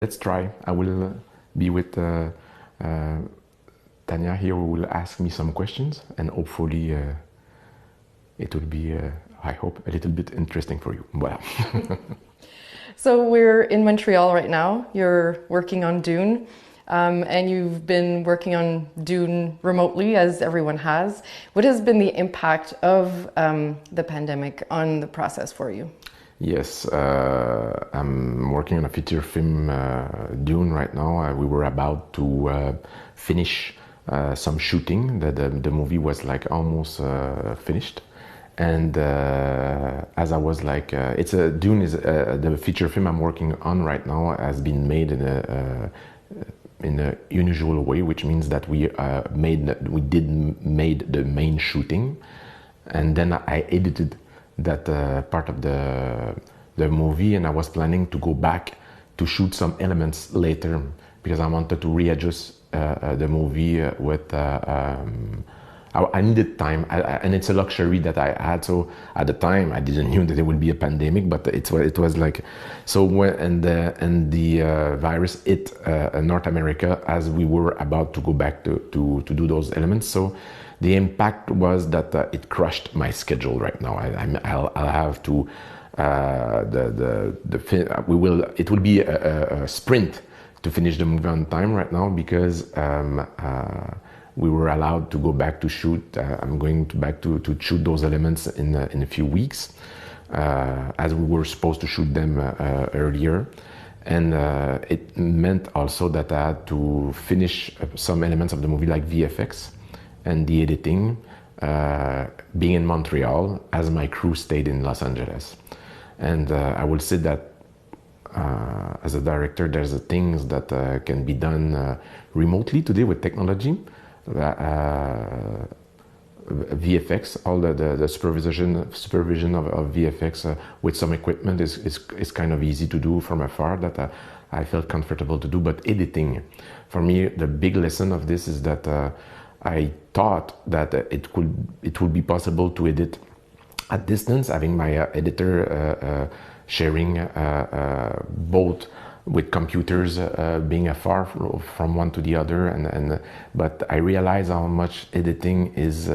Let's try. I will be with Tanya here, who will ask me some questions, and hopefully it will be, I hope, a little bit interesting for you. Voilà. So we're in Montreal right now. You're working on Dune, and you've been working on Dune remotely, as everyone has. What has been the impact of the pandemic on the process for you? Yes, I'm working on a feature film, Dune, right now. We were about to finish some shooting. The movie was like almost finished. And as I was like, Dune is the feature film I'm working on right now has been made in a unusual way, which means that we made the main shooting, and then I edited that part of the movie, and I was planning to go back to shoot some elements later because I wanted to readjust the movie with. I needed time, and it's a luxury that I had. So at the time, I didn't know that there would be a pandemic, but it was like so. When the virus hit North America as we were about to go back to do those elements. So the impact was that it crushed my schedule right now. I'll have to it will be a sprint to finish the movie on time right now because. We were allowed to go back to shoot. I'm going back to shoot those elements in a few weeks, as we were supposed to shoot them earlier. And it meant also that I had to finish some elements of the movie, like VFX and the editing, being in Montreal, as my crew stayed in Los Angeles. And I will say that as a director, there's things that can be done remotely today with technology. VFX, all the supervision of VFX with some equipment is kind of easy to do from afar, that I felt comfortable to do. But editing, for me, the big lesson of this is that I thought that it would be possible to edit at distance, having my editor sharing both with computers being afar from one to the other, but I realize how much editing is.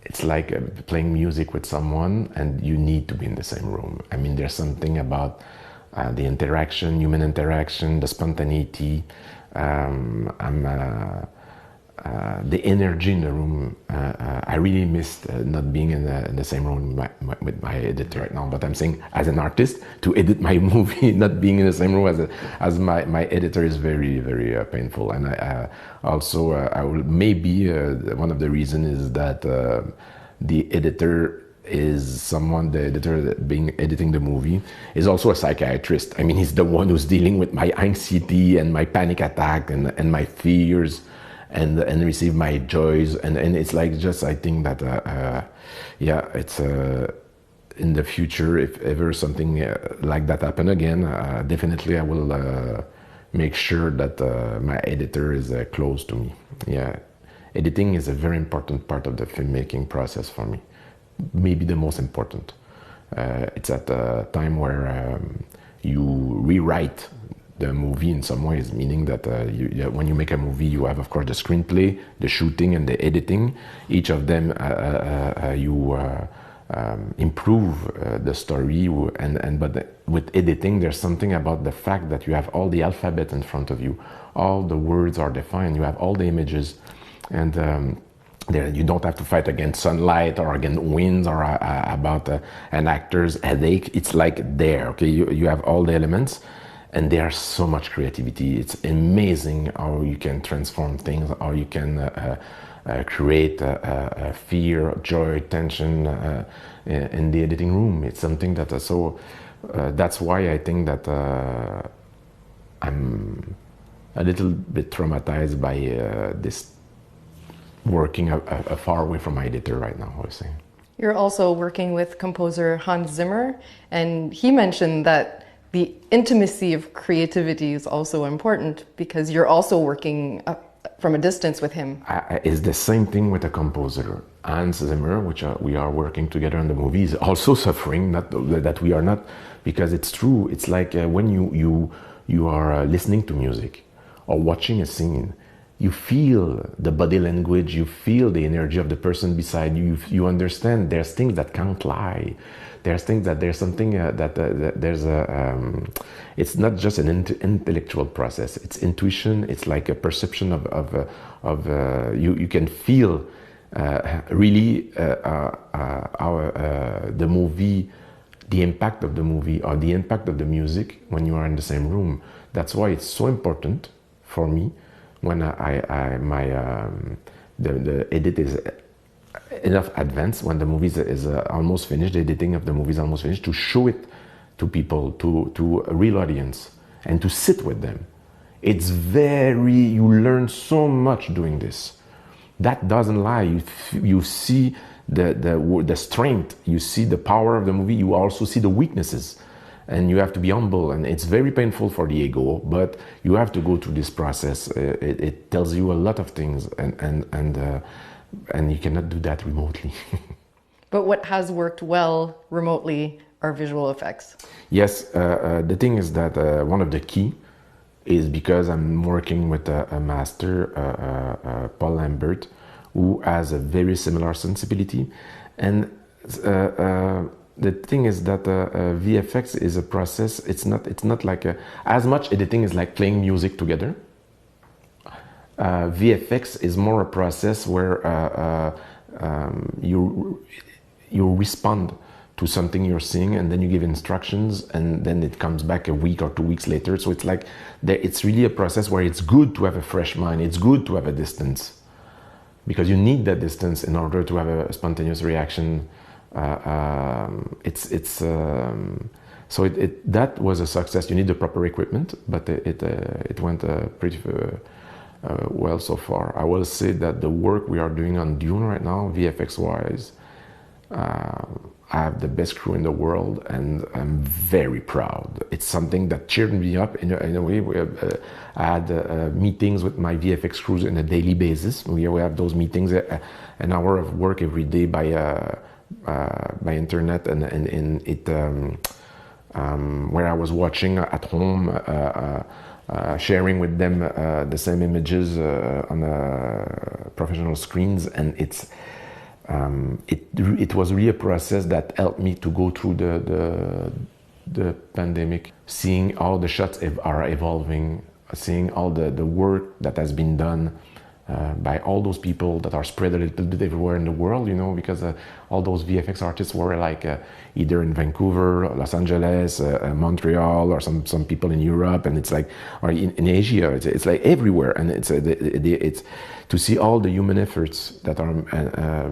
It's like playing music with someone, and you need to be in the same room. I mean, there's something about the interaction, human interaction, the spontaneity. The energy in the room. I really missed not being in the same room with my editor right now. But I'm saying, as an artist, to edit my movie, not being in the same room as my editor is very, very painful. And I will maybe one of the reasons is that the editor is someone, the editor editing the movie is also a psychiatrist. I mean, he's the one who's dealing with my anxiety and my panic attack and my fears. And receive my joys, and it's like, just I think that it's in the future, if ever something like that happen again, definitely I will make sure that my editor is close to me. Yeah, editing is a very important part of the filmmaking process for me, maybe the most important. It's at a time where you rewrite the movie in some ways, meaning that when you make a movie, you have, of course, the screenplay, the shooting, and the editing. Each of them, you improve the story, but with editing, there's something about the fact that you have all the alphabet in front of you, all the words are defined, you have all the images, and you don't have to fight against sunlight or against winds or about an actor's headache. It's like there, okay, you have all the elements. And there's so much creativity. It's amazing how you can transform things, how you can create fear, joy, tension in the editing room. It's something that that's why I think that I'm a little bit traumatized by this working far away from my editor right now, I was saying. You're also working with composer Hans Zimmer, and he mentioned that the intimacy of creativity is also important because you're also working from a distance with him. It's the same thing with a composer. Hans Zimmer, which we are working together on the movie, is also suffering, that we are not because it's true. It's like when you are listening to music or watching a scene, you feel the body language, you feel the energy of the person beside you. You understand there's things that can't lie. There's things that there's something that there's a. It's not just an intellectual process. It's intuition. It's like a perception of you can feel really the movie, the impact of the movie or the impact of the music when you are in the same room. That's why it's so important for me when the edit is enough advanced, when the movie is almost finished, the editing of the movie is almost finished, to show it to people, to a real audience, and to sit with them. It's you learn so much doing this. That doesn't lie. You see the strength, you see the power of the movie, you also see the weaknesses. And you have to be humble, and it's very painful for the ego, but you have to go through this process. It tells you a lot of things, and you cannot do that remotely. But what has worked well remotely are visual effects. Yes, the thing is that one of the key is because I'm working with a master, Paul Lambert, who has a very similar sensibility, and the thing is that VFX is a process. It's not like as much editing is like playing music together. VFX is more a process where you respond to something you're seeing, and then you give instructions, and then it comes back a week or 2 weeks later. So it's like it's really a process where it's good to have a fresh mind. It's good to have a distance, because you need that distance in order to have a spontaneous reaction. So that was a success. You need the proper equipment, but it went pretty well so far. I will say that the work we are doing on Dune right now, VFX wise, I have the best crew in the world, and I'm very proud. It's something that cheered me up in a way. I had meetings with my VFX crews on a daily basis. We have those meetings, an hour of work every day by internet, and it where I was watching at home, sharing with them the same images on professional screens, and it was really a process that helped me to go through the pandemic, seeing how the shots are evolving, seeing all the work that has been done by all those people that are spread a little bit everywhere in the world, because all those VFX artists were like either in Vancouver, Los Angeles, Montreal, or some people in Europe, and it's like, or in Asia, it's like everywhere, and it's to see all the human efforts that are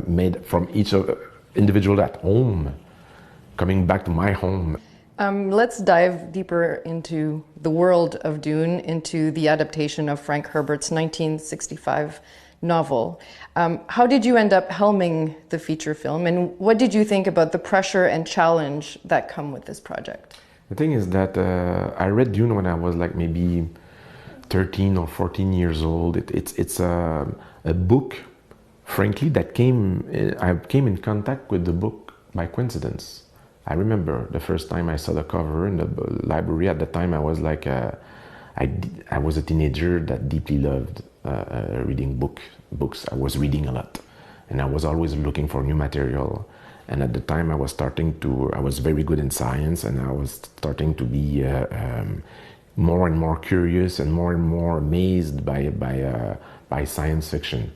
made from each individual at home, coming back to my home. Let's dive deeper into the world of Dune, into the adaptation of Frank Herbert's 1965 novel. How did you end up helming the feature film, and what did you think about the pressure and challenge that come with this project? The thing is that I read Dune when I was like maybe 13 or 14 years old. It's a book, frankly, that I came in contact with the book by coincidence. I remember the first time I saw the cover in the library. At the time, I was like, I was a teenager that deeply loved reading books. I was reading a lot, and I was always looking for new material. And at the time, I was very good in science, and I was starting to be more and more curious and more amazed by science fiction.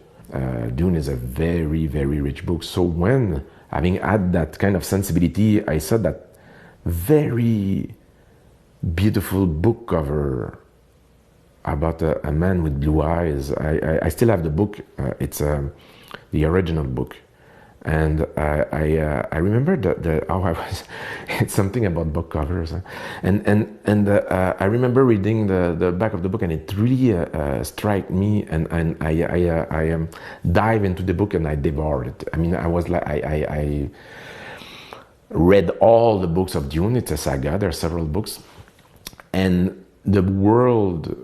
Dune is a very, very rich book. So when, having had that kind of sensibility, I saw that very beautiful book cover about a man with blue eyes. I still have the book. It's the original book. And I remember how I was. It's something about book covers, and I remember reading the back of the book, and it really struck me, and I dive into the book and I devoured it. I mean, I was like I read all the books of Dune. It's a saga. There are several books, and the world,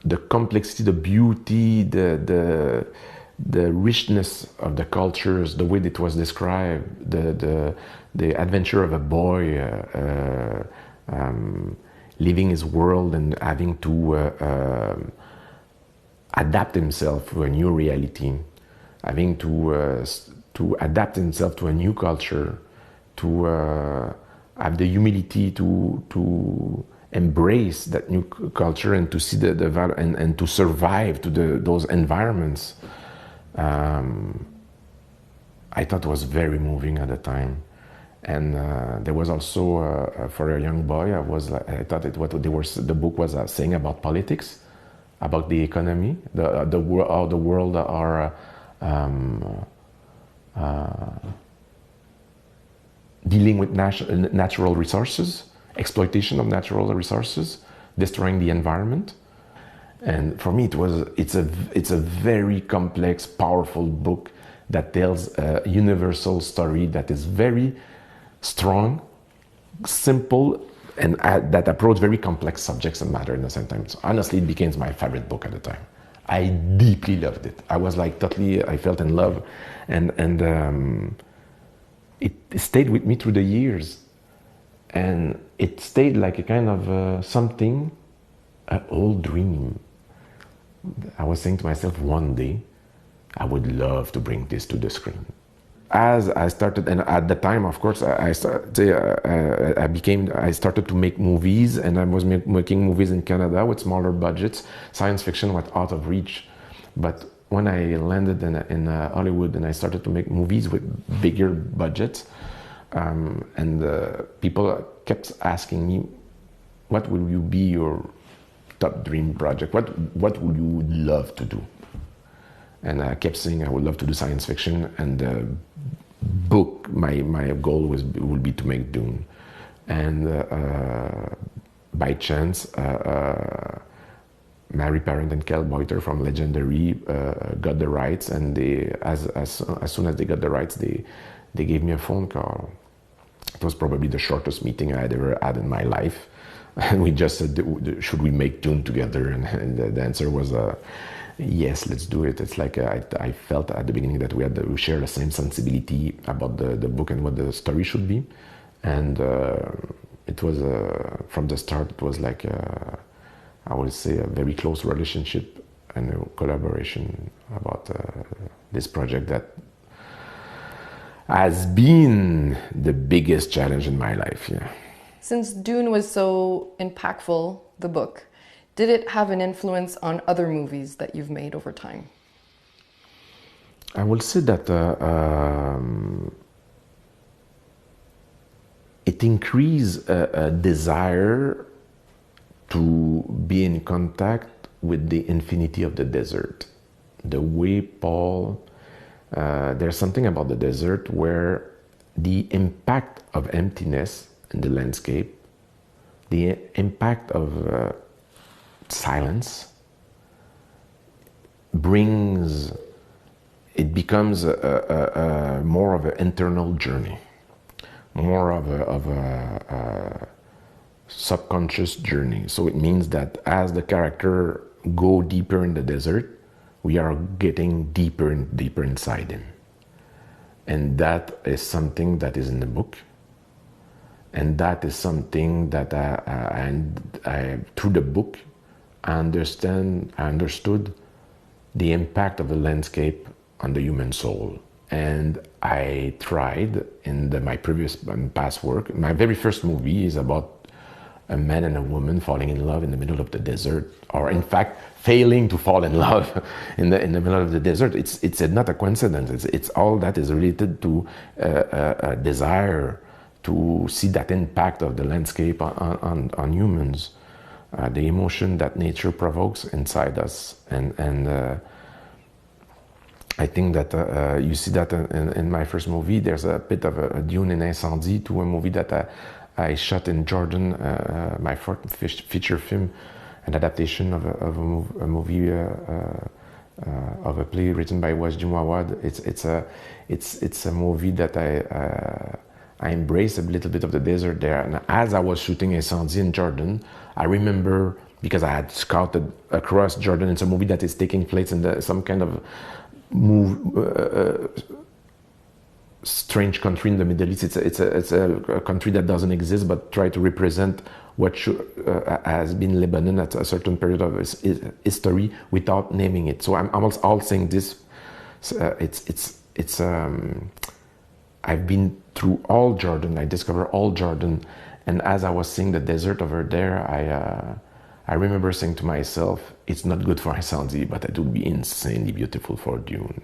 the complexity, the beauty, the richness of the cultures, the way it was described, the adventure of a boy leaving his world and having to adapt himself to a new reality, having to adapt himself to a new culture, to have the humility to embrace that new culture and to see the value and to survive to those environments. I thought was very moving at the time. And there was also, for a young boy, I thought the book was saying about politics, about the economy, how the world are dealing with natural resources, exploitation of natural resources, destroying the environment. And for me, it's a very complex, powerful book that tells a universal story that is very strong, simple, and that approach very complex subjects and matter in the same time. So honestly, it became my favorite book at the time. I deeply loved it. I was like totally, I felt in love, and it stayed with me through the years, and it stayed like a kind of something, an old dream. I was saying to myself, one day, I would love to bring this to the screen. As I started, and at the time, of course, I started to make movies, and I was making movies in Canada with smaller budgets. Science fiction was out of reach. But when I landed in Hollywood and I started to make movies with bigger budgets, and people kept asking me, what will you be your top dream project? What would you love to do? And I kept saying I would love to do science fiction, and the book, my goal would be to make Dune. And by chance, Mary Parent and Kel Boiter from Legendary got the rights, and as soon as they got the rights, they gave me a phone call. It was probably the shortest meeting I had ever had in my life. And we just said, should we make Dune together? And the answer was, yes, let's do it. It's like I felt at the beginning that we share the same sensibility about the book and what the story should be. And it was, from the start, it was like, I would say, a very close relationship and a collaboration about this project that has been the biggest challenge in my life, yeah. Since Dune was so impactful, the book, did it have an influence on other movies that you've made over time? I will say that it increased a desire to be in contact with the infinity of the desert. The way Paul, there's something about the desert where the impact of emptiness in the landscape, the impact of silence becomes more of an internal journey, more of a subconscious journey. So it means that as the character go deeper in the desert, we are getting deeper and deeper inside him. And that is something that is in the book. And that is something that I through the book, I understood the impact of the landscape on the human soul. And I tried in my past work, my very first movie is about a man and a woman falling in love in the middle of the desert, or in fact, failing to fall in love in the middle of the desert. It's not a coincidence. It's all that is related to a desire to see that impact of the landscape on humans, the emotion that nature provokes inside us. And I think that you see that in my first movie. There's a bit of a Dune and Incendies to a movie that I shot in Jordan, my fourth feature film, an adaptation of a movie of a play written by Wajdi Mawad. It's a movie that I embraced a little bit of the desert there. And as I was shooting Incendies in Jordan, I remember, because I had scouted across Jordan, it's a movie that is taking place in some kind of strange country in the Middle East. It's a country that doesn't exist, but try to represent what has been Lebanon at a certain period of its history without naming it. So I'm all saying this. I've been through all Jordan. I discovered all Jordan, and as I was seeing the desert over there, I remember saying to myself, "It's not good for Incendies, but it would be insanely beautiful for Dune."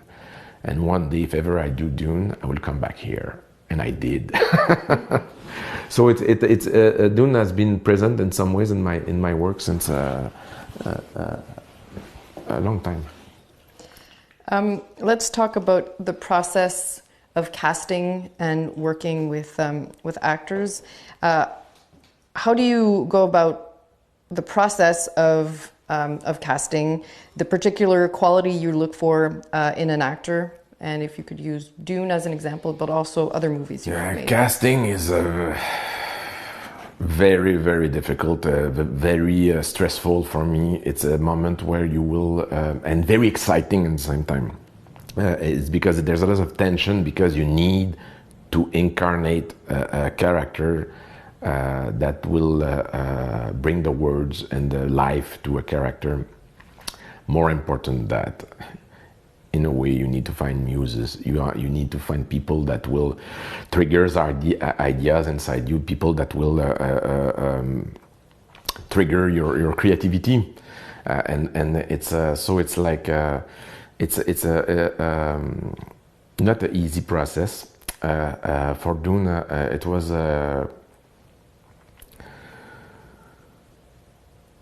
And one day, if ever I do Dune, I will come back here, and I did. So Dune has been present in some ways in my work since a long time. Let's talk about the process of casting and working with actors. How do you go about the process of casting, the particular quality you look for in an actor, and if you could use Dune as an example, but also other movies you've made? Casting is very, very difficult, very stressful for me. It's a moment where you will, and very exciting at the same time. It's because there's a lot of tension because you need to incarnate a character that will bring the words and the life to a character. More important that, in a way, you need to find muses. You need to find people that will trigger ideas inside you, people that will trigger your creativity, and it's so it's like it's not an easy process. For Dune, it was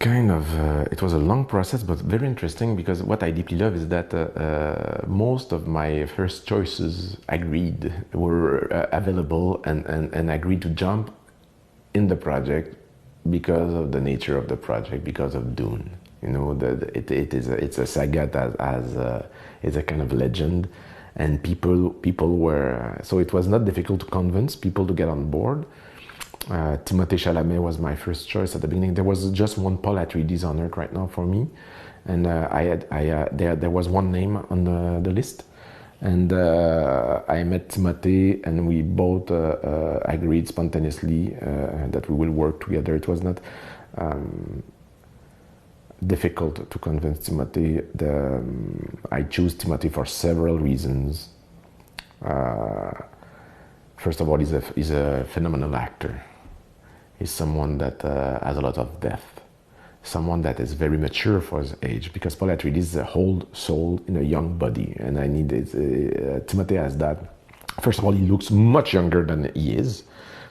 it was a long process, but very interesting, because what I deeply love is that most of my first choices were available and agreed to jump in the project because of the nature of the project, because of Dune. You know, it's a saga that is a kind of legend, and people were, so it was not difficult to convince people to get on board. Timothée Chalamet was my first choice at the beginning. There was just one Paul Atreides on earth right now for me, and there was one name on the list, and I met Timothée, and we both agreed spontaneously that we will work together. It was not difficult to convince Timothée. I choose Timothée for several reasons. First of all, he's a phenomenal actor. He's someone that has a lot of depth, someone that is very mature for his age, because Paul Atreides is a whole soul in a young body, and I need it. Timothée has that. First of all, he looks much younger than he is.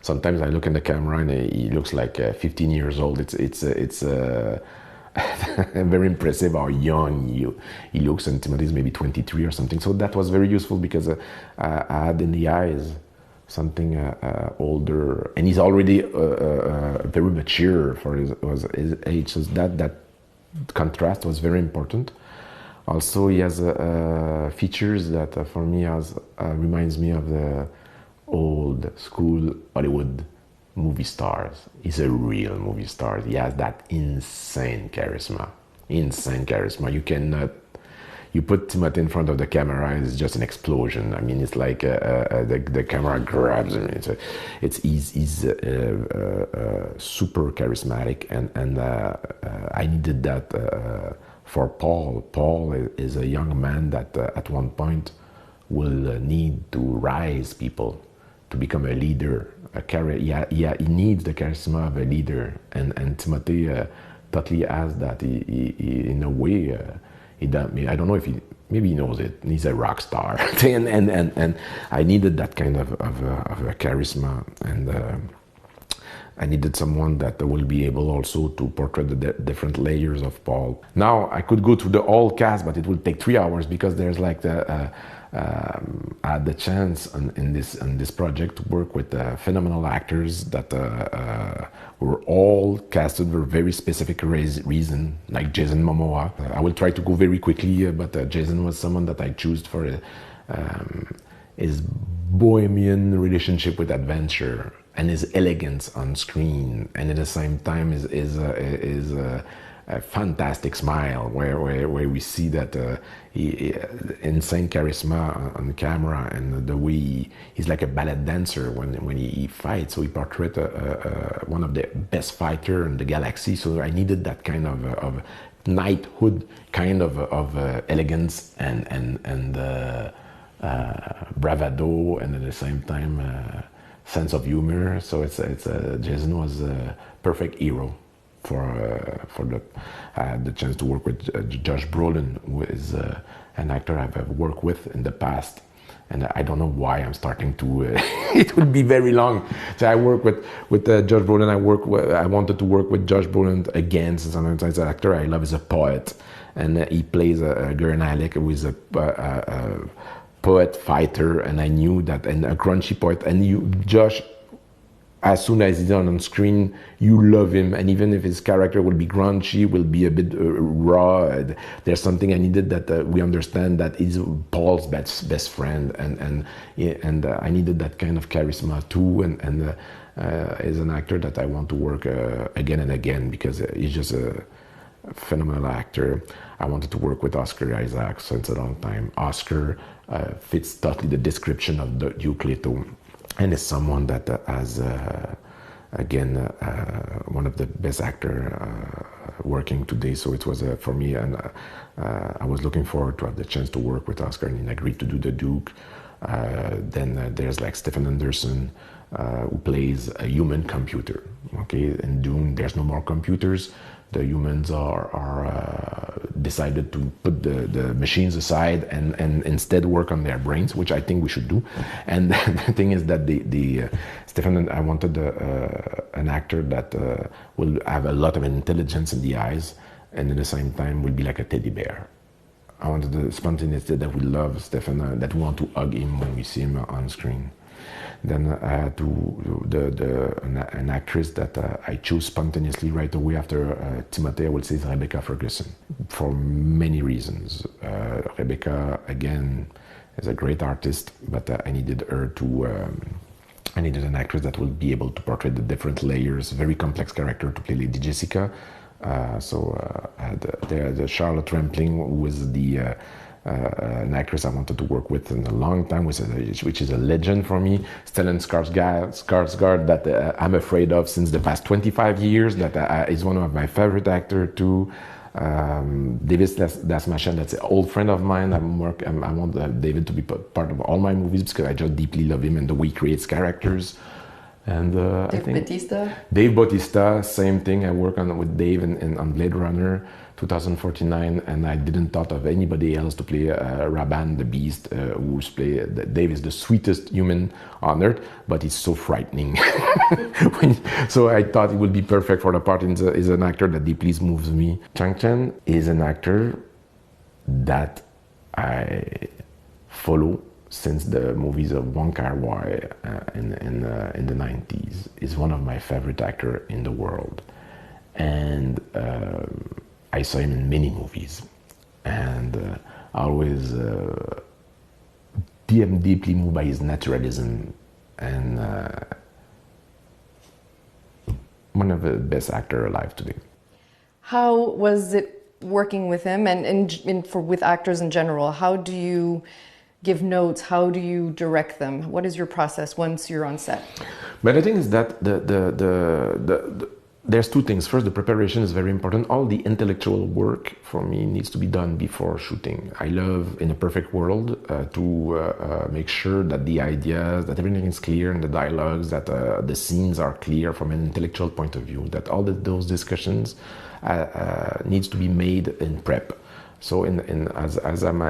Sometimes I look in the camera and he looks like 15 years old. It's very impressive how young he looks, and Timothée is maybe 23 or something. So that was very useful, because I had in the eyes something older, and he's already very mature for his age. So that contrast was very important. Also, he has features that for me reminds me of the old school Hollywood movie stars. He's a real movie star. He has that insane charisma. You put Timothée in front of the camera, it's just an explosion. I mean, it's like the camera grabs him. He's super charismatic, and I needed that for Paul. Paul is a young man that at one point will need to rise people, to become a leader. He needs the charisma of a leader, and Timothée totally has that. He in a way. I don't know if maybe he knows it. He's a rock star, and I needed that kind of a charisma, and I needed someone that will be able also to portray the different layers of Paul. Now I could go through the whole cast, but it would take 3 hours, because there's like I had the chance in this project to work with phenomenal actors that were all casted for very specific reason, like Jason Momoa. I will try to go very quickly, but Jason was someone that I chose for his bohemian relationship with adventure and his elegance on screen, and at the same time his a fantastic smile, where we see that insane charisma on the camera, and the way he's like a ballet dancer when he fights. So he portrayed one of the best fighter in the galaxy. So I needed that kind of knighthood kind of elegance and bravado, and at the same time sense of humor. So Jason was a perfect hero for the chance to work with Josh Brolin, who is an actor I've worked with in the past. And I don't know why I'm starting to. It will be very long. So I work with Josh Brolin. I wanted to work with Josh Brolin again, since I'm an actor I love is a poet, and he plays a Gurren Halleck, who is a poet fighter, and I knew that, and a crunchy poet. And Josh, as soon as he's on screen, you love him, and even if his character will be grungy, will be a bit raw, there's something I needed that we understand that he's Paul's best friend, and I needed that kind of charisma too, and is an actor that I want to work again and again, because he's just a phenomenal actor. I wanted to work with Oscar Isaac since a long time. Oscar fits totally the description of the Duke Leto, and is someone that has, again, one of the best actor working today. So it was for me, and I was looking forward to have the chance to work with Oscar, and he agreed to do the Duke. Then there's like Stephen Anderson, who plays a human computer. Okay, in Dune, there's no more computers. The humans are decided to put the machines aside and instead work on their brains, which I think we should do. And the thing is that Stephen, I wanted an actor that will have a lot of intelligence in the eyes, and at the same time will be like a teddy bear. I wanted the spontaneity that we love Stephen, that we want to hug him when we see him on screen. Then I had an actress that I chose spontaneously right away after Timothée, I would say, is Rebecca Ferguson, for many reasons. Rebecca, again, is a great artist, but I needed her to, I needed an actress that will be able to portray the different layers, very complex character to play Lady Jessica. So I had the Charlotte Rampling, who was an actress I wanted to work with in a long time, which is a legend for me. Stellan Skarsgård, that I'm afraid of since the past 25 years, that is one of my favorite actors too. David Dasmashian, that's an old friend of mine. I want David to be part of all my movies because I just deeply love him and the way he creates characters. And Dave Bautista, same thing. I work with Dave on Blade Runner 2049, and I didn't thought of anybody else to play Raban the Beast, who's Dave is the sweetest human on earth, but he's so frightening. So I thought he would be perfect for the part. He's an actor that deeply moves me. Chang Chen is an actor that I follow since the movies of Wong Kar-wai in the 90s. Is one of my favorite actors in the world, and I saw him in many movies, and I always deeply moved by his naturalism, and one of the best actors alive today. How was it working with him, and with actors in general? How do you give notes? How do you direct them? What is your process once you're on set? But the thing is that there's two things. First, the preparation is very important. All the intellectual work for me needs to be done before shooting. I love, in a perfect world, to make sure that the ideas, that everything is clear in the dialogues, that the scenes are clear from an intellectual point of view, that all those discussions needs to be made in prep. So as I'm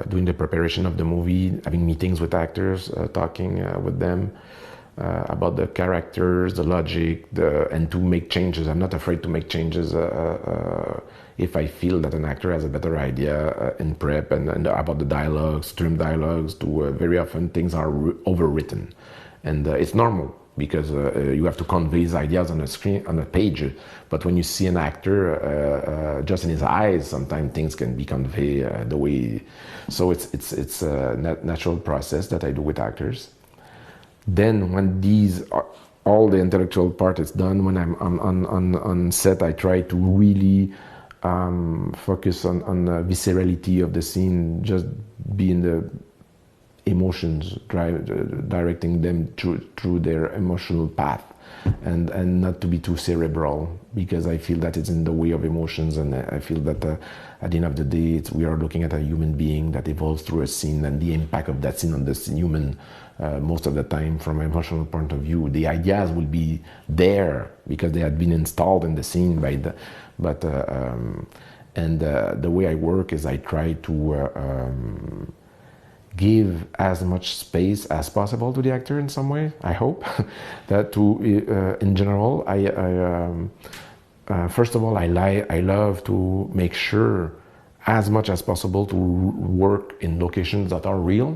doing the preparation of the movie, having meetings with actors, talking with them about the characters, the logic, and to make changes. I'm not afraid to make changes if I feel that an actor has a better idea in prep, and about the dialogues, trim dialogues. Very often things are overwritten, and it's normal, because you have to convey his ideas on a screen, on a page. But when you see an actor, just in his eyes, sometimes things can be conveyed the way. So it's a natural process that I do with actors. Then when these all the intellectual part is done. When I'm on set, I try to really focus on the viscerality of the scene, just be in the emotions, directing them through their emotional path, and not to be too cerebral, because I feel that it's in the way of emotions, and I feel that at the end of the day, we are looking at a human being that evolves through a scene, and the impact of that scene on the human, most of the time, from an emotional point of view, the ideas will be there because they had been installed in the scene by the, but and the way I work is I try to give as much space as possible to the actor in some way. I hope that in general, first of all, I love to make sure as much as possible to work in locations that are real,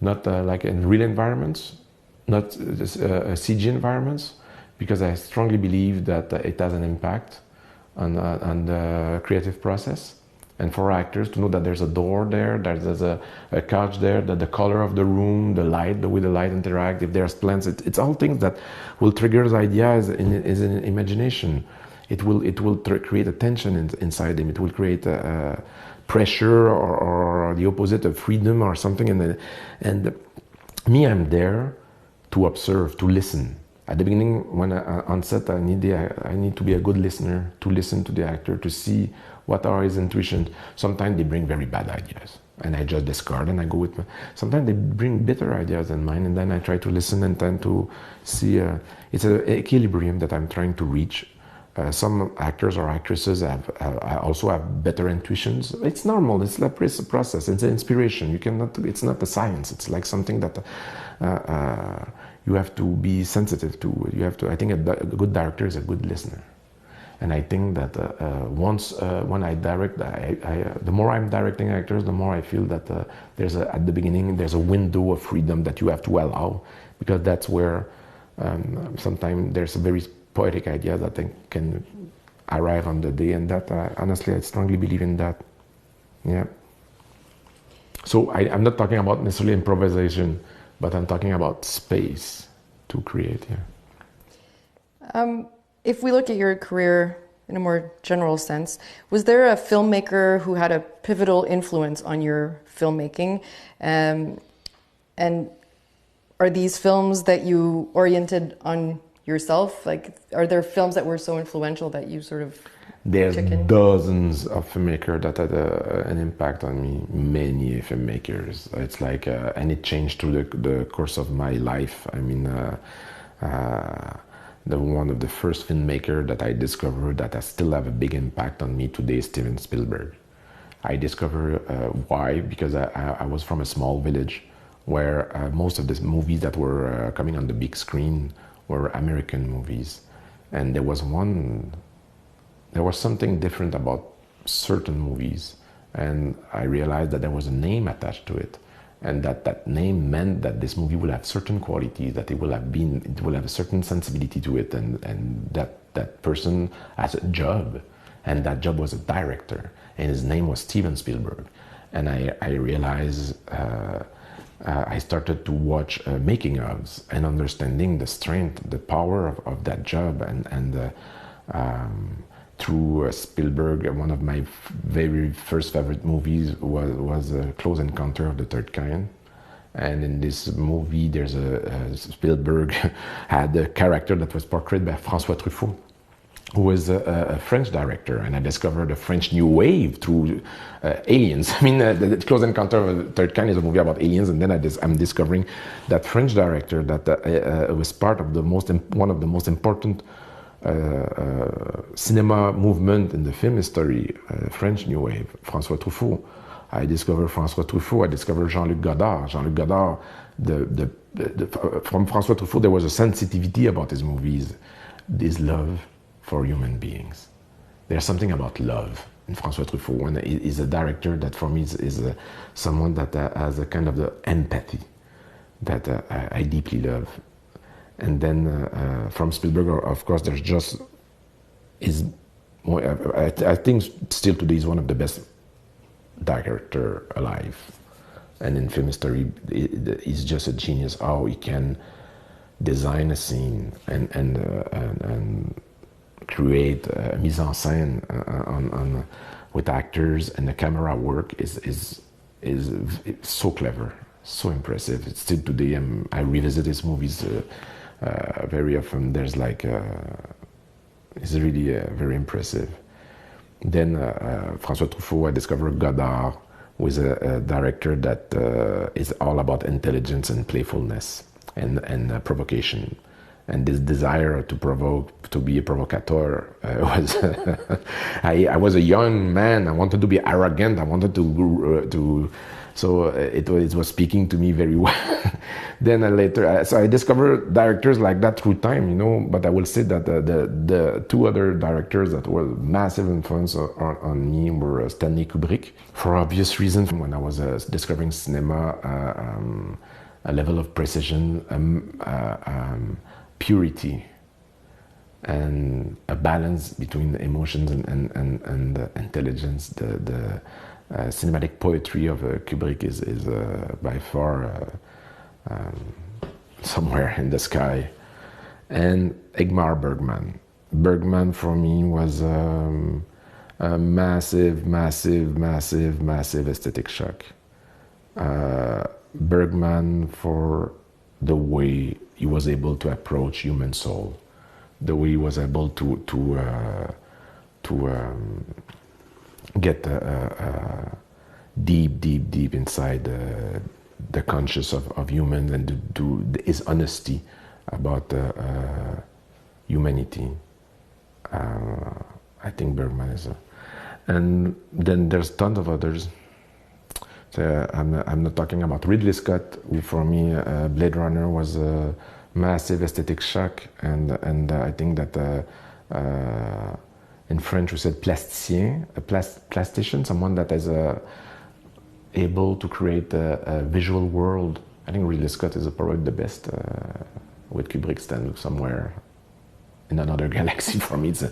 not like in real environments, not CG environments, because I strongly believe that it has an impact on the creative process. And for actors to know that there's a door there, there's a couch there, that the color of the room, the light, the way the light interact, if there's plants, it's all things that will trigger ideas in imagination. It will create a tension inside them. It will create pressure or the opposite of freedom or something. And me, I'm there to observe, to listen. At the beginning, when on set, I need to be a good listener, to listen to the actor, to see what are his intuitions. Sometimes they bring very bad ideas, and I just discard and I go with. Sometimes they bring better ideas than mine, and then I try to listen and tend to see. It's an equilibrium that I'm trying to reach. Some actors or actresses also have better intuitions. It's normal. It's a process. It's an inspiration. You cannot. It's not a science. It's like something that you have to be sensitive to. You have to. I think a good director is a good listener. And I think that when I direct, the more I'm directing actors, the more I feel that at the beginning there's a window of freedom that you have to allow, because that's where sometimes there's a very poetic idea that can arrive on the day, and that honestly I strongly believe in that. Yeah. So I'm not talking about necessarily improvisation, but I'm talking about space to create. Yeah. If we look at your career in a more general sense, was there a filmmaker who had a pivotal influence on your filmmaking? And are these films that you oriented on yourself? Like, are there films that were so influential that you sort of There's dozens of filmmakers that had an impact on me, many filmmakers. It's like, and it changed through the course of my life. I mean, one of the first filmmaker that I discovered that still have a big impact on me today is Steven Spielberg. I discovered why, because I was from a small village where most of the movies that were coming on the big screen were American movies. And there was something different about certain movies. And I realized that there was a name attached to it. And that name meant that this movie will have certain qualities, that it will have a certain sensibility to it, and that person has a job, and that job was a director, and his name was Steven Spielberg. And I realized, I started to watch making ofs and understanding the strength, the power of that job, and through Spielberg, one of my very first favorite movies was Close Encounter of the Third Kind. And in this movie, there's Spielberg had a character that was portrayed by François Truffaut, who was a French director. And I discovered the French New Wave through aliens. I mean, the Close Encounter of the Third Kind is a movie about aliens, and then I'm discovering that French director that was part of one of the most important cinema movement in the film history, French New Wave, François Truffaut. I discovered François Truffaut, I discovered Jean-Luc Godard. Jean-Luc Godard, from François Truffaut, there was a sensitivity about his movies, this love for human beings. There's something about love in François Truffaut, and he's a director that for me is someone that has a kind of the empathy that I deeply love. And then from Spielberg, of course, there's just I think still today is one of the best director alive, and in film history, he's just a genius. How he can design a scene and create a mise en scène with actors, and the camera work is so clever, so impressive. It's still today, I revisit his movies very often. There's like, it's really very impressive. Then François Truffaut, I discovered Godard, who is a director that is all about intelligence and playfulness and provocation. And this desire to provoke, to be a provocateur was... I was a young man, I wanted to be arrogant, I wanted to so it was speaking to me very well. Then later, so I discovered directors like that through time, you know, but I will say that the two other directors that were massive influence on me were Stanley Kubrick, for obvious reasons. When I was discovering cinema, a level of precision, purity, and a balance between emotions and intelligence. The cinematic poetry of Kubrick is by far somewhere in the sky. And Ingmar Bergman. Bergman for me was a massive aesthetic shock. Bergman for the way he was able to approach human soul, the way he was able to get deep inside the conscious of humans, and to do his honesty about humanity. I think Bergman is and then there's tons of others. So I'm not talking about Ridley Scott, who for me Blade Runner was a massive aesthetic shock, and I think that in French we said plasticien, a plastician, someone that is able to create a visual world. I think Ridley Scott is probably the best, with Kubrick stand somewhere in another galaxy. For me, it's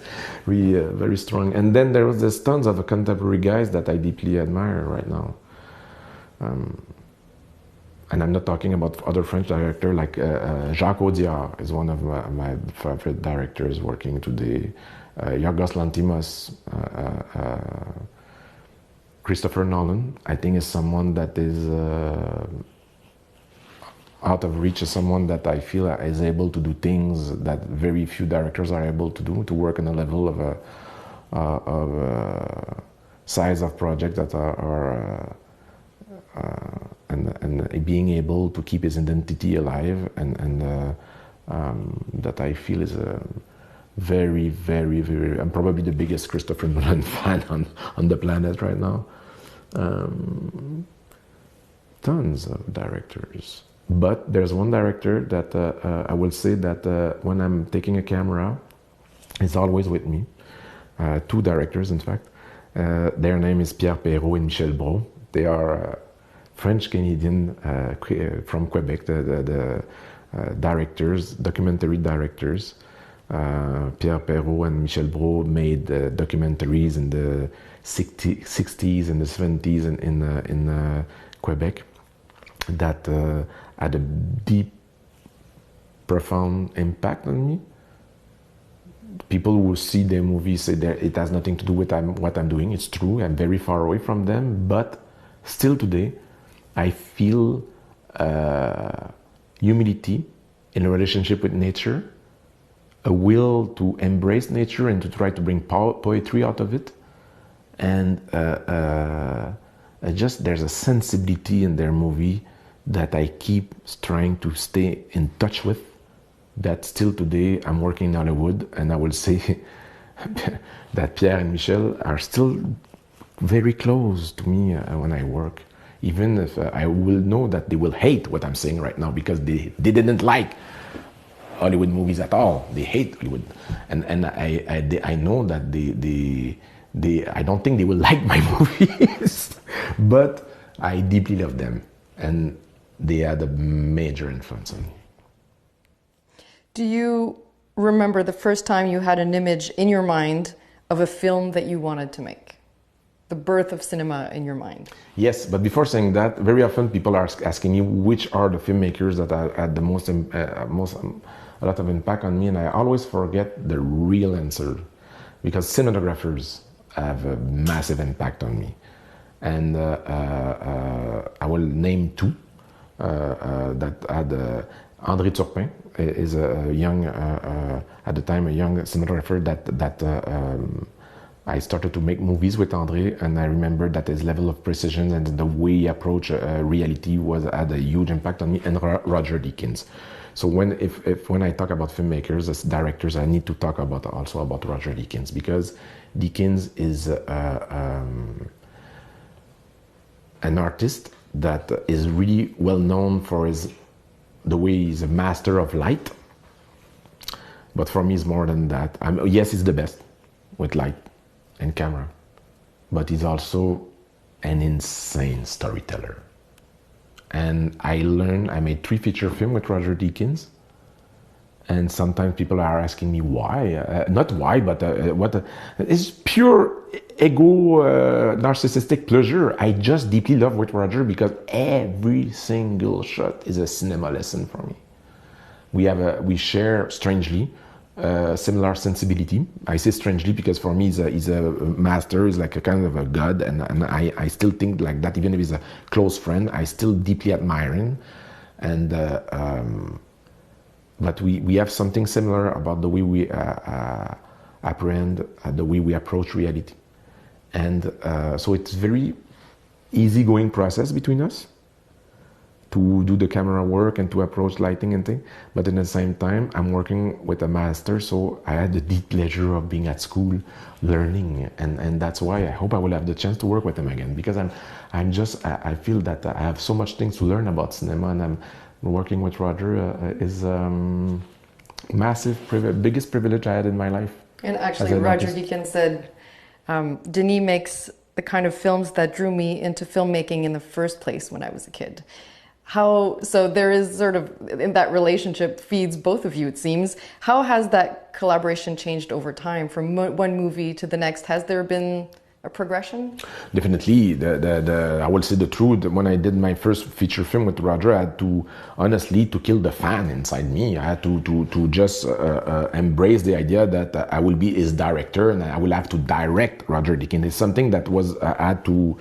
really very strong. And then there's tons of contemporary guys that I deeply admire right now. And I'm not talking about other French directors, like Jacques Audiard is one of my favorite directors working today. Yorgos Lanthimos, Christopher Nolan, I think is someone that is out of reach, is someone that I feel is able to do things that very few directors are able to do, to work on a level of size of projects that are and being able to keep his identity alive, and that I feel is a very, I'm probably the biggest Christopher Nolan fan on the planet right now. Tons of directors. But there's one director that I will say that when I'm taking a camera, is always with me. Two directors, in fact. Their name is Pierre Perrault and Michel Brault. They are French-Canadian from Quebec, the directors, documentary directors. Pierre Perrault and Michel Brault made documentaries in the 60s and the 70s in Quebec that had a deep, profound impact on me. People who see their movies say that it has nothing to do with what I'm doing. It's true, I'm very far away from them, but still today, I feel humility in a relationship with nature, a will to embrace nature and to try to bring poetry out of it, and just there's a sensibility in their movie that I keep trying to stay in touch with, that still today I'm working in Hollywood, and I will say that Pierre and Michel are still very close to me when I work, even if I will know that they will hate what I'm saying right now, because they didn't like Hollywood movies at all. They hate Hollywood, and I know that they I don't think they will like my movies, but I deeply love them, and they had a major influence on me. Do you remember the first time you had an image in your mind of a film that you wanted to make? the birth of cinema in your mind? Yes, but before saying that, very often people are asking me which are the filmmakers that had the most a lot of impact on me, and I always forget the real answer, because cinematographers have a massive impact on me. And I will name two that had André Turpin is a young, at the time, a young cinematographer that I started to make movies with André, and I remember that his level of precision and the way he approached reality had a huge impact on me, and Roger Deakins. So when I talk about filmmakers as directors, I need to talk also about Roger Deakins, because Deakins is an artist that is really well known for the way he's a master of light. But for me, it's more than that. Yes, he's the best with light and camera, but he's also an insane storyteller. And I made 3 feature films with Roger Deakins, and sometimes people are asking me why, not why, but what. It's pure ego, narcissistic pleasure. I just deeply love with Roger because every single shot is a cinema lesson for me. We share, strangely, similar sensibility. I say strangely because for me he's a master, he's like a kind of a god, and I still think like that. Even if he's a close friend, I still deeply admire him. And but we have something similar about the way we apprehend, the way we approach reality. And so it's very easygoing process between us to do the camera work and to approach lighting and things. But at the same time, I'm working with a master, so I had the deep pleasure of being at school, learning, and that's why I hope I will have the chance to work with him again, because I feel that I have so much things to learn about cinema, and I'm working with Roger is massive, biggest privilege I had in my life. And actually, Roger Deakins said, Denis makes the kind of films that drew me into filmmaking in the first place when I was a kid. So there is sort of, in that relationship feeds both of you, it seems. How has that collaboration changed over time from one movie to the next? Has there been a progression? Definitely. I will say the truth. When I did my first feature film with Roger, I had to, honestly, to kill the fan inside me. I had to just embrace the idea that I will be his director and I will have to direct Roger Deakins. It's something that I had to...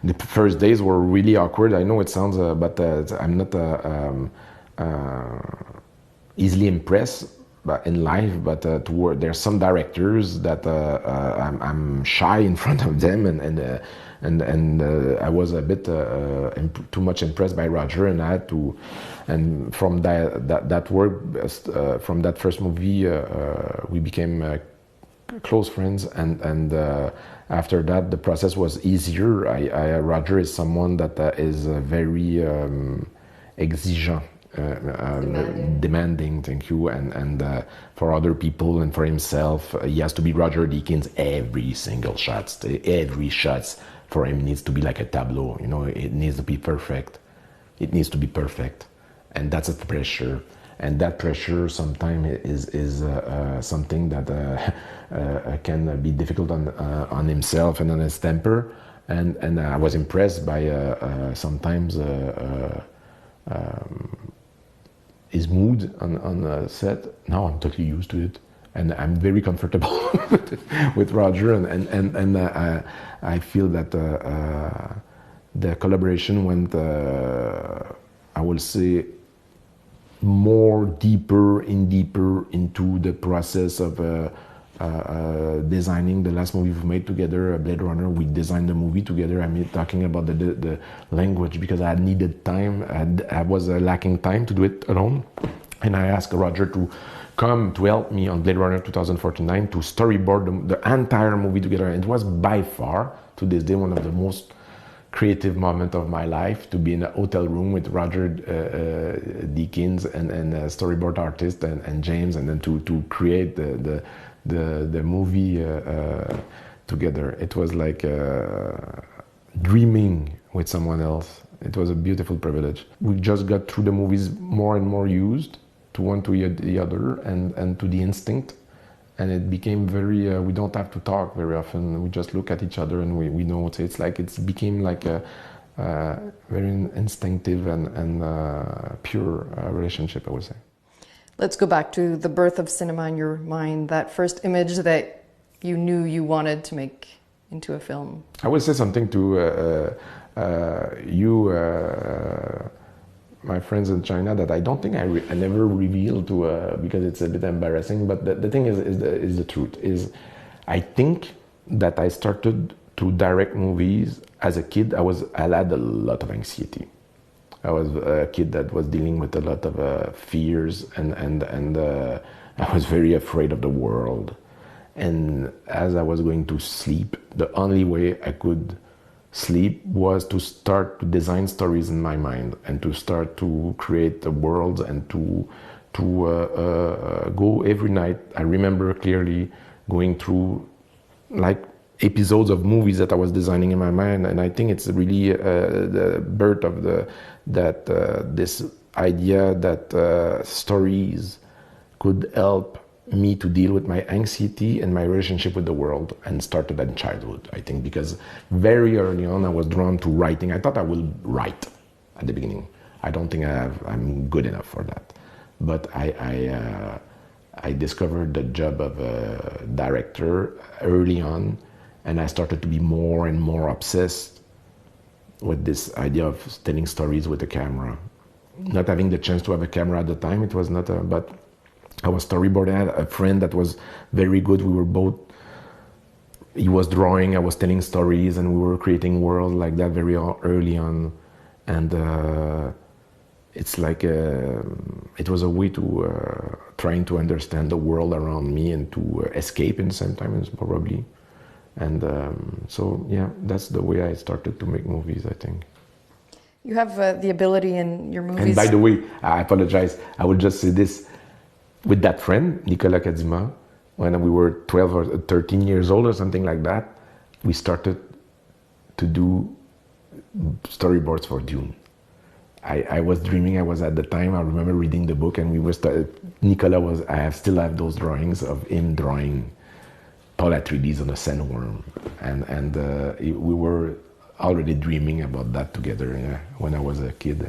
the first days were really awkward. I know it sounds, but I'm not easily impressed in life. But there's some directors that I'm shy in front of them, and I was a bit too much impressed by Roger, and I had to. And from that work, from that first movie, we became close friends, and after that the process was easier. Roger is someone that is very exigeant, demanding, thank you, and for other people and for himself, he has to be Roger Deakins every single shot. Every shot for him needs to be like a tableau, it needs to be perfect. It needs to be perfect, and that's a pressure. And that pressure sometimes is something that can be difficult on himself and on his temper. And I was impressed by sometimes his mood on set. Now I'm totally used to it, and I'm very comfortable with Roger. And I feel that the collaboration went, I will say, more deeper into the process of designing the last movie we made together, Blade Runner. We designed the movie together. I mean, talking about the language, because I needed time. I was lacking time to do it alone, and I asked Roger to come to help me on Blade Runner 2049 to storyboard the entire movie together. And it was by far, to this day, one of the most creative moment of my life, to be in a hotel room with Roger Deakins and a storyboard artist and James, and then to create the movie together. It was like dreaming with someone else. It was a beautiful privilege. We just got through the movies more and more used to one to the other, and to the instinct. and it became very, we don't have to talk very often. We just look at each other and we know it's like, it's became like a very instinctive and pure relationship, I would say. Let's go back to the birth of cinema in your mind, that first image that you knew you wanted to make into a film. I will say something to you, my friends in China, that I don't think I never revealed to, because it's a bit embarrassing, but the thing is the truth, is I think that I started to direct movies as a kid. I had a lot of anxiety. I was a kid that was dealing with a lot of fears, and I was very afraid of the world. And as I was going to sleep, the only way I could sleep was to start to design stories in my mind and to start to create the worlds and to go every night. I remember clearly going through like episodes of movies that I was designing in my mind, and I think it's really the birth of this idea that stories could help me to deal with my anxiety and my relationship with the world, and started in childhood, I think, because very early on I was drawn to writing. I thought I will write at the beginning. I don't think I'm good enough for that, but I discovered the job of a director early on, and I started to be more and more obsessed with this idea of telling stories with a camera. Not having the chance to have a camera at the time, it was not but I was storyboarding. I had a friend that was very good. We were both, he was drawing, I was telling stories, and we were creating worlds like that very early on. And it's like, it was a way to trying to understand the world around me and to escape in the same time, probably. And so, yeah, that's the way I started to make movies, I think. You have the ability in your movies. And by the way, I apologize, I will just say this. With that friend, Nicolas Kadima, when we were 12 or 13 years old or something like that, we started to do storyboards for Dune. I was dreaming, I was at the time, I remember reading the book, and we were Nicolas was, still have those drawings of him drawing Paul Atreides on a sandworm, and we were already dreaming about that together when I was a kid.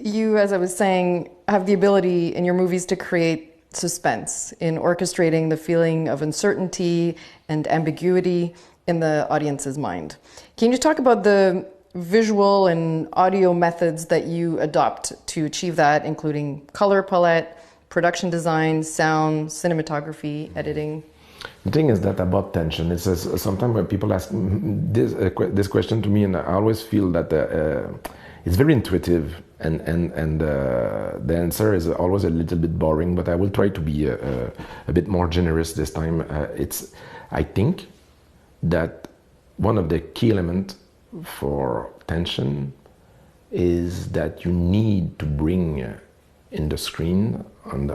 You, as I was saying, have the ability in your movies to create suspense in orchestrating the feeling of uncertainty and ambiguity in the audience's mind. Can you talk about the visual and audio methods that you adopt to achieve that, including color palette, production design, sound, cinematography, editing? The thing is that about tension, it's sometimes when people ask this question to me, and I always feel that it's very intuitive, and the answer is always a little bit boring, but I will try to be a bit more generous this time. I think that one of the key elements for tension is that you need to bring in the screen, in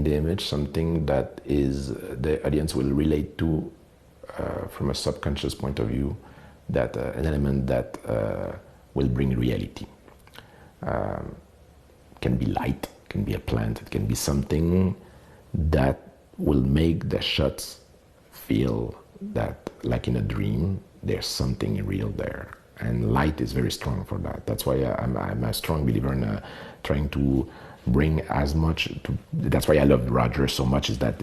the image, something that is the audience will relate to from a subconscious point of view, that an element that will bring reality. Can be light, can be a plant, it can be something that will make the shots feel that, like in a dream, there's something real there. And light is very strong for that. That's why I'm a strong believer in trying to bring as much to, that's why I love Roger so much, is that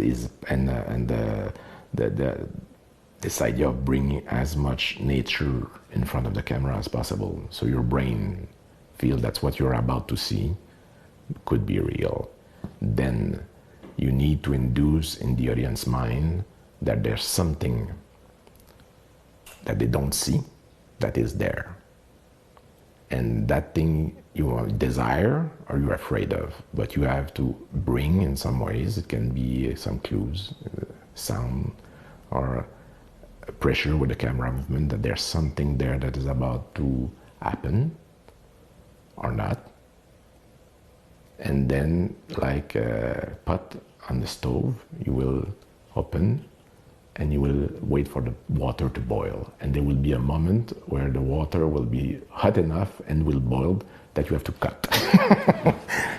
this idea of bringing as much nature in front of the camera as possible, so your brain feels that's what you're about to see could be real. Then you need to induce in the audience mind that there's something that they don't see that is there, and that thing you desire or you're afraid of, but you have to bring in some ways. It can be some clues, sound, or pressure with the camera movement, that there's something there that is about to happen or not. And then, like a pot on the stove, you will open and you will wait for the water to boil. And there will be a moment where the water will be hot enough and will boil that you have to cut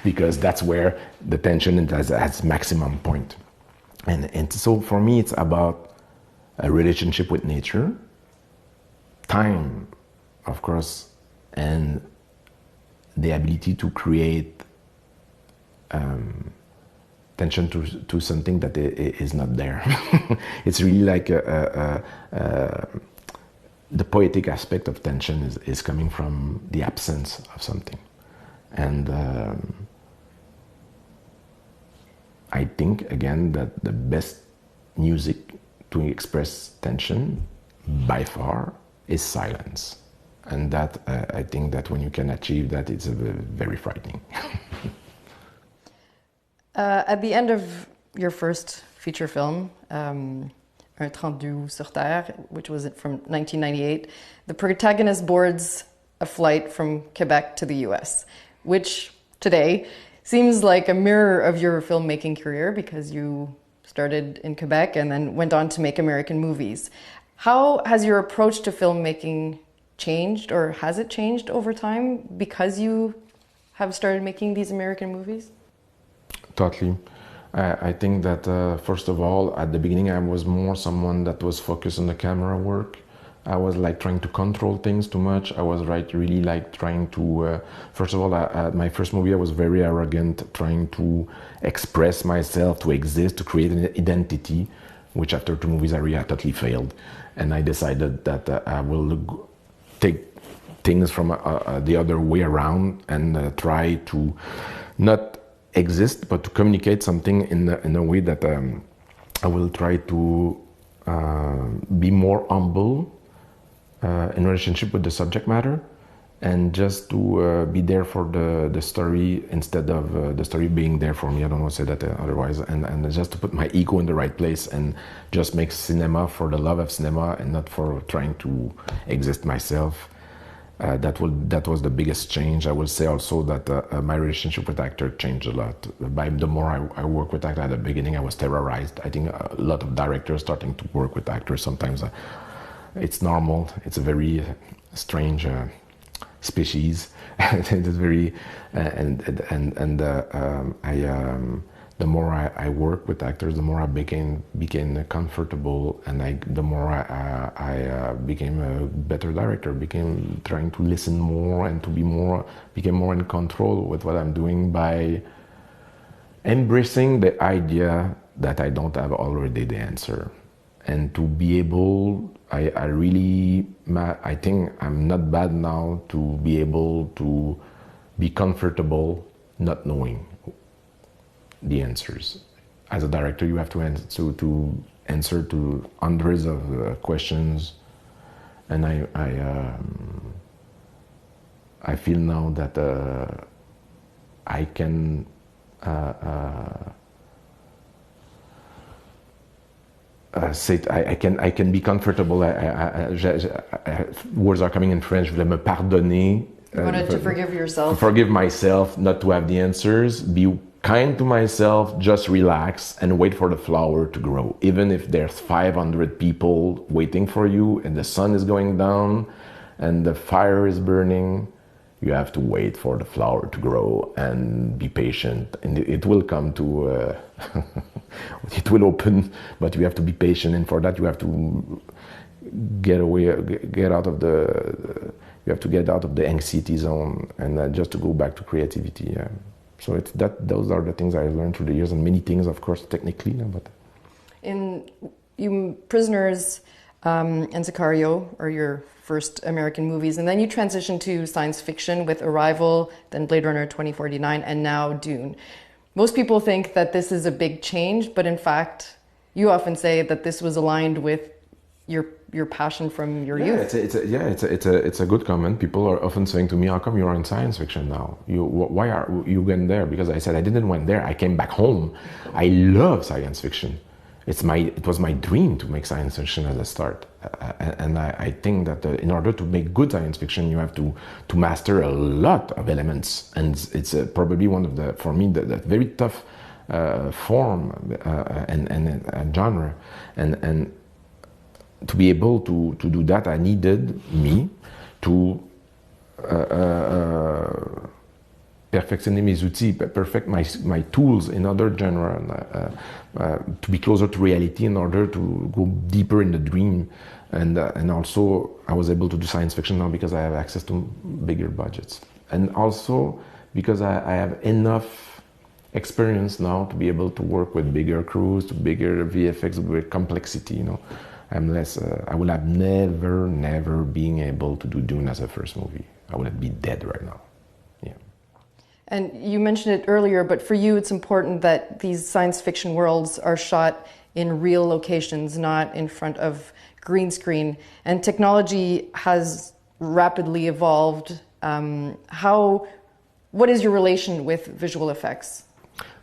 because that's where the tension has maximum point. And so for me, it's about a relationship with nature, time, of course, and the ability to create tension to something that is not there. It's really like the poetic aspect of tension is coming from the absence of something. And I think, again, that the best music to express tension, by far, is silence. And that, I think that when you can achieve that, it's very frightening. At the end of your first feature film, Un Tendu sur Terre, which was from 1998, the protagonist boards a flight from Quebec to the US, which today seems like a mirror of your filmmaking career because you started in Quebec and then went on to make American movies. How has your approach to filmmaking changed, or has it changed over time because you have started making these American movies? Totally. I think that first of all, at the beginning, I was more someone that was focused on the camera work. I was like trying to control things too much. I was really like trying to, first of all, my first movie, I was very arrogant, trying to express myself, to exist, to create an identity, which after 2 movies I really totally failed. And I decided that I will take things from the other way around and try to not exist, but to communicate something in a way that I will try to be more humble in relationship with the subject matter, and just to be there for the story instead of the story being there for me. I don't want to say that otherwise, and just to put my ego in the right place and just make cinema for the love of cinema and not for trying to exist myself. That was the biggest change. I will say also that my relationship with actor changed a lot. The more I work with actors, at the beginning I was terrorized. I think a lot of directors starting to work with actors, sometimes it's normal. It's a very strange species. It's very the more I work with actors, the more I became comfortable, and the more I became a better director. Became trying to listen more and to became more in control with what I'm doing by embracing the idea that I don't have already the answer, and to be able. I think I'm not bad now to be able to be comfortable not knowing the answers. As a director, you have to answer to hundreds of questions, and I feel now that I can I can be comfortable. Words are coming in French. Je voulais me pardonner. You wanted to forgive yourself. Forgive myself, not to have the answers. Be kind to myself. Just relax and wait for the flower to grow. Even if there's 500 people waiting for you, and the sun is going down, and the fire is burning, you have to wait for the flower to grow and be patient, and it will come to. It will open, but you have to be patient, and for that you have to get out of the. You have to get out of the anxiety zone, and just to go back to creativity. So it's that. Those are the things I learned through the years, and many things, of course, technically. But in Prisoners and Sicario are your first American movies, and then you transitioned to science fiction with Arrival, then Blade Runner 2049, and now Dune. Most people think that this is a big change, but in fact, you often say that this was aligned with your passion from your youth. It's a good comment. People are often saying to me, "How come you're in science fiction now? Why are you going there?" Because I said I didn't went there. I came back home. I love science fiction. It was my dream to make science fiction as a start, and I think that in order to make good science fiction, you have to master a lot of elements, and it's probably one of for me the very tough form and genre, and to be able to do that, I needed me to perfectionner mes outils, perfect my tools in other genre, to be closer to reality in order to go deeper in the dream. And also I was able to do science fiction now because I have access to bigger budgets. And also because I have enough experience now to be able to work with bigger crews, to bigger VFX, with complexity, you know. I'm less, I would have never been able to do Dune as a first movie. I would be dead right now. Yeah. And you mentioned it earlier, but for you it's important that these science fiction worlds are shot in real locations, not in front of green screen. And technology has rapidly evolved. What is your relation with visual effects?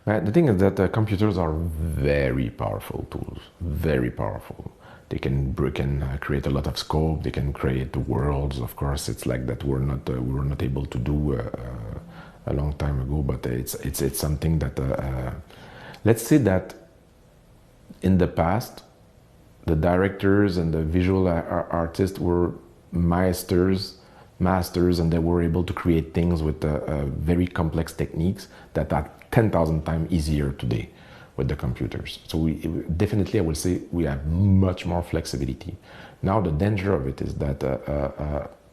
The thing is that computers are very powerful tools, very powerful. They can create a lot of scope. They can create the worlds. Of course, it's like that we were not able to do a long time ago. But it's something that let's say that in the past, the directors and the visual artists were masters, and they were able to create things with very complex techniques that are 10,000 times easier today with the computers. So definitely I will say we have much more flexibility. Now the danger of it is that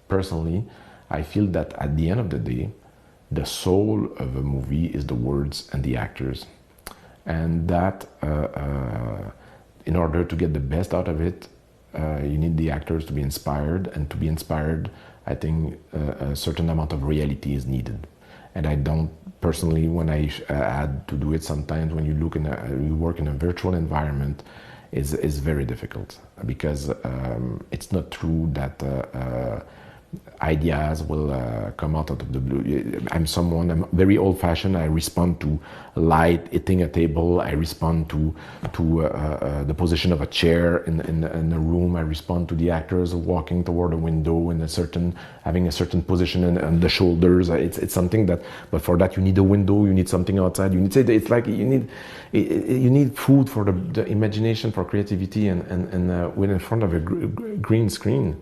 personally I feel that at the end of the day the soul of a movie is the words and the actors, and that in order to get the best out of it you need the actors to be inspired, and to be inspired I think a certain amount of reality is needed. And I don't personally, when I had to do it sometimes, when you work in a virtual environment, is very difficult, because it's not true that ideas will come out of the blue. I'm very old-fashioned. I respond to light hitting a table. I respond to the position of a chair in a room. I respond to the actors walking toward a window in having a certain position on the shoulders. It's something that, but for that you need a window. You need something outside. It's like you need food for the imagination, for creativity, and when in front of a green screen.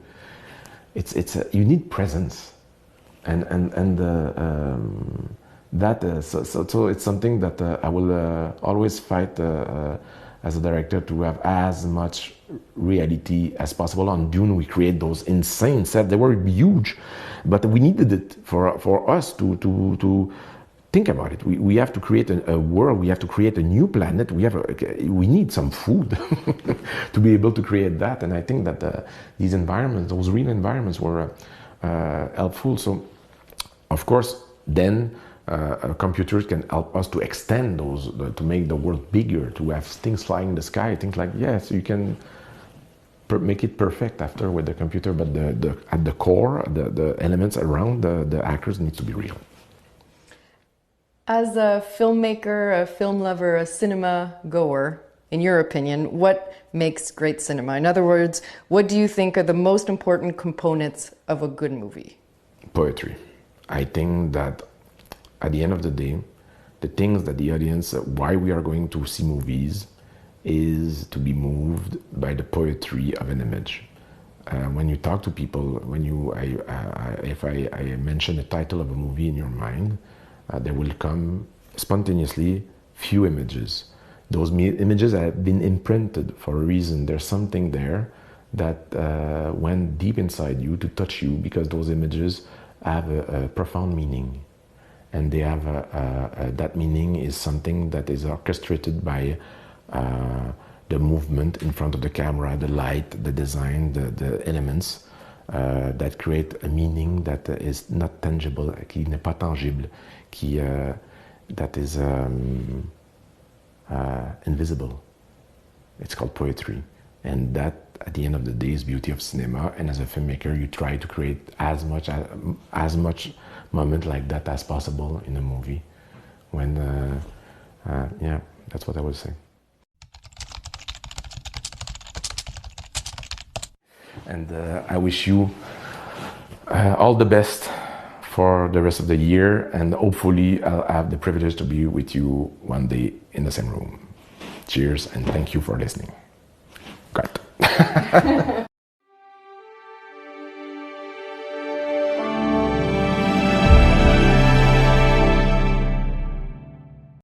You need presence, and so it's something that I will always fight as a director, to have as much reality as possible. On Dune, we create those insane sets. They were huge, but we needed it for us to think about it. We have to create a world. We have to create a new planet. We need some food to be able to create that. And I think that these environments, those real environments, were helpful. So, of course, then computers can help us to extend those, to make the world bigger, to have things flying in the sky, things like, yes, you can make it perfect after with the computer, but at the core, the elements around the actors need to be real. As a filmmaker, a film lover, a cinema goer, in your opinion, what makes great cinema? In other words, what do you think are the most important components of a good movie? Poetry. I think that at the end of the day, the things that the audience, why we are going to see movies, is to be moved by the poetry of an image. When you talk to people, if I mention the title of a movie in your mind, there will come spontaneously few images. Those images have been imprinted for a reason. There's something there that went deep inside you to touch you, because those images have a profound meaning. And they have that meaning is something that is orchestrated by the movement in front of the camera, the light, the design, the elements that create a meaning that is not tangible, qui n'est pas tangible, that is invisible. It's called poetry. And that, at the end of the day, is beauty of cinema. And as a filmmaker, you try to create as much moment like that as possible in a movie. Yeah, that's what I would say. And I wish you all the best for the rest of the year, and hopefully I'll have the privilege to be with you one day in the same room. Cheers, and thank you for listening. Cut.